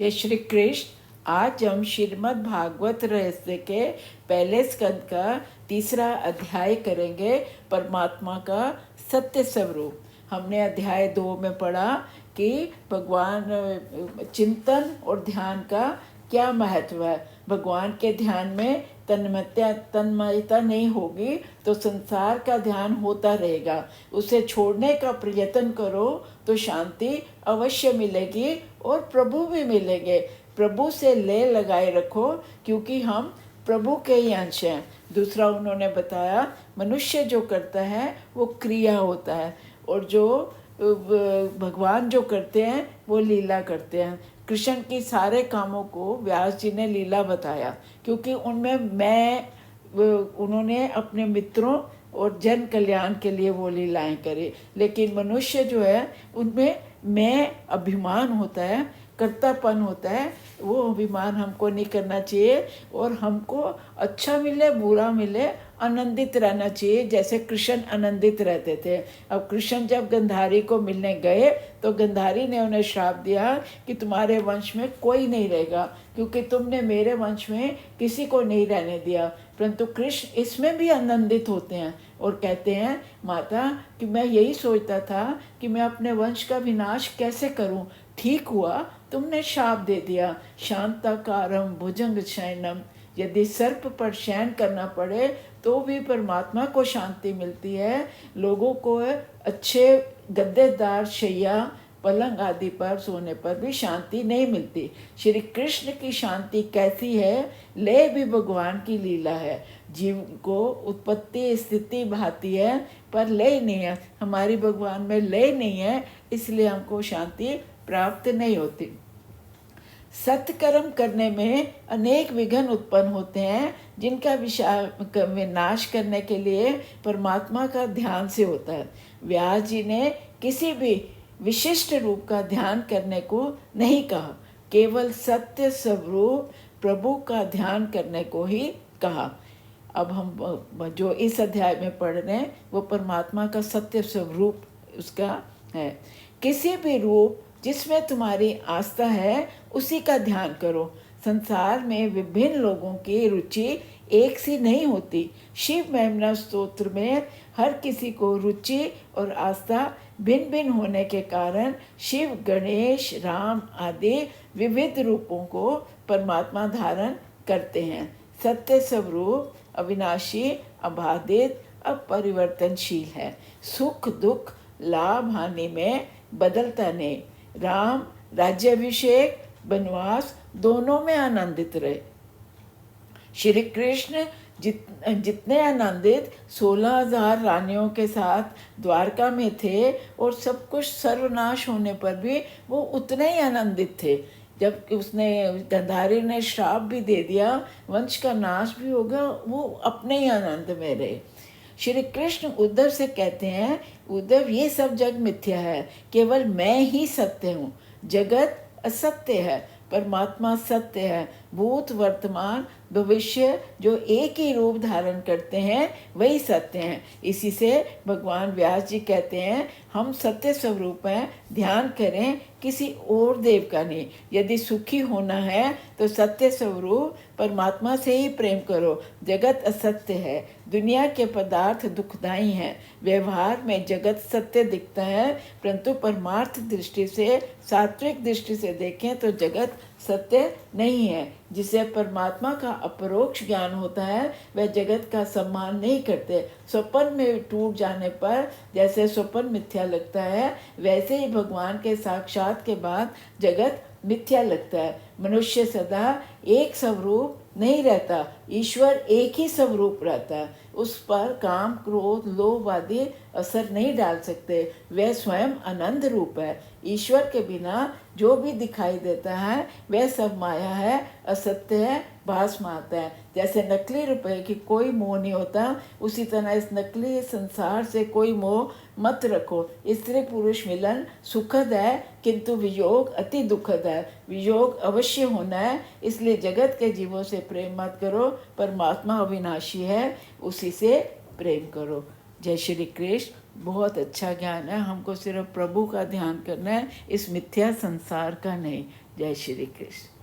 जय श्री कृष्ण। आज हम श्रीमद् भागवत रहस्य के पहले स्कंद का तीसरा अध्याय करेंगे, परमात्मा का सत्य स्वरूप। हमने अध्याय 2 में पढ़ा कि भगवान चिंतन और ध्यान का क्या महत्व है। भगवान के ध्यान में तन्मयता नहीं होगी तो संसार का ध्यान होता रहेगा। उसे छोड़ने का प्रयत्न करो तो शांति अवश्य मिलेगी और प्रभु भी मिलेंगे। प्रभु से ले लगाए रखो क्योंकि हम प्रभु के ही अंश हैं। दूसरा उन्होंने बताया मनुष्य जो करता है वो क्रिया होता है और जो भगवान जो करते हैं वो लीला करते हैं। कृष्ण की सारे कामों को व्यास जी ने लीला बताया क्योंकि उनमें उन्होंने अपने मित्रों और जन कल्याण के लिए वो लीलाएं करी। लेकिन मनुष्य जो है उनमें मैं अभिमान होता है, कर्तापन होता है। वो अभिमान हमको नहीं करना चाहिए और हमको अच्छा मिले बुरा मिले आनंदित रहना चाहिए, जैसे कृष्ण आनंदित रहते थे। अब कृष्ण जब गंधारी को मिलने गए तो गंधारी ने उन्हें श्राप दिया कि तुम्हारे वंश में कोई नहीं रहेगा क्योंकि तुमने मेरे वंश में किसी को नहीं रहने दिया। परंतु कृष्ण इसमें भी आनंदित होते हैं और कहते हैं माता कि मैं यही सोचता था कि मैं अपने वंश का विनाश कैसे करूं, ठीक हुआ तुमने शाप दे दिया। शांताकारम भुजंग शयनम, यदि सर्प पर शयन करना पड़े तो भी परमात्मा को शांति मिलती है। लोगों को अच्छे गद्देदार शैया पलंग आदि पर सोने पर भी शांति नहीं मिलती। श्री कृष्ण की शांति कैसी है? लय भी भगवान की लीला है। जीव को उत्पत्ति स्थिति भाती है पर लय नहीं है। हमारी भगवान में लय नहीं है, इसलिए हमको शांति प्राप्त नहीं होती। सत्कर्म करने में अनेक विघ्न उत्पन्न होते हैं जिनका विनाश करने के लिए परमात्मा का ध्यान से होता है। व्यास जी ने किसी भी विशिष्ट रूप का ध्यान करने को नहीं कहा, केवल सत्य स्वरूप प्रभु का ध्यान करने को ही कहा। अब हम जो इस अध्याय में पढ़ रहे हैं वो परमात्मा का सत्य स्वरूप उसका है। किसी भी रूप जिसमें तुम्हारी आस्था है उसी का ध्यान करो। संसार में विभिन्न लोगों की रुचि एक सी नहीं होती। शिव महिमा स्तोत्र में हर किसी को रुचि और आस्था भिन्न भिन्न होने के कारण शिव गणेश राम आदि विविध रूपों को परमात्मा धारण करते हैं। सत्य स्वरूप अविनाशी अबाधित अपरिवर्तनशील है। सुख दुख लाभ हानि में बदलता नहीं। राम राज्याभिषेक वनवास दोनों में आनंदित रहे। श्री कृष्ण जितने आनंदित 16,000 रानियों के साथ द्वारका में थे और सब कुछ सर्वनाश होने पर भी वो उतने ही आनंदित थे। जब उसने गंधारी ने श्राप भी दे दिया, वंश का नाश भी होगा, वो अपने ही आनंद में रहे। श्री कृष्ण उद्धव से कहते हैं उद्धव ये सब जग मिथ्या है, केवल मैं ही सत्य हूँ। जगत असत्य है, परमात्मा सत्य है। भूत वर्तमान भविष्य जो एक ही रूप धारण करते हैं वही सत्य हैं। इसी से भगवान व्यास जी कहते हैं हम सत्य स्वरूप हैं, ध्यान करें किसी और देव का नहीं। यदि सुखी होना है तो सत्य स्वरूप परमात्मा से ही प्रेम करो। जगत असत्य है, दुनिया के पदार्थ दुखदायी हैं। व्यवहार में जगत सत्य दिखता है, परंतु परमार्थ दृष्टि से सात्विक दृष्टि से देखें तो जगत सत्य नहीं है। जिसे परमात्मा का अपरोक्ष ज्ञान होता है वह जगत का सम्मान नहीं करते। स्वप्न में टूट जाने पर जैसे स्वप्न मिथ्या लगता है, वैसे ही भगवान के साक्षात के बाद जगत मिथ्या लगता है। मनुष्य सदा एक स्वरूप नहीं रहता, ईश्वर एक ही स्वरूप रहता है। उस पर काम क्रोध लोभ आदि असर नहीं डाल सकते। वह स्वयं आनंद रूप है। ईश्वर के बिना जो भी दिखाई देता है वह सब माया है, असत्य है, भास मारता है। जैसे नकली रुपए की कोई मोह नहीं होता, उसी तरह इस नकली संसार से कोई मोह मत रखो। स्त्री पुरुष मिलन सुखद है किंतु वियोग अति दुखद है। वियोग अवश्य होना है, इसलिए जगत के जीवों से प्रेम मत करो। परमात्मा अविनाशी है, उसी से प्रेम करो। जय श्री कृष्ण। बहुत अच्छा ज्ञान है, हमको सिर्फ प्रभु का ध्यान करना है, इस मिथ्या संसार का नहीं। जय श्री कृष्ण।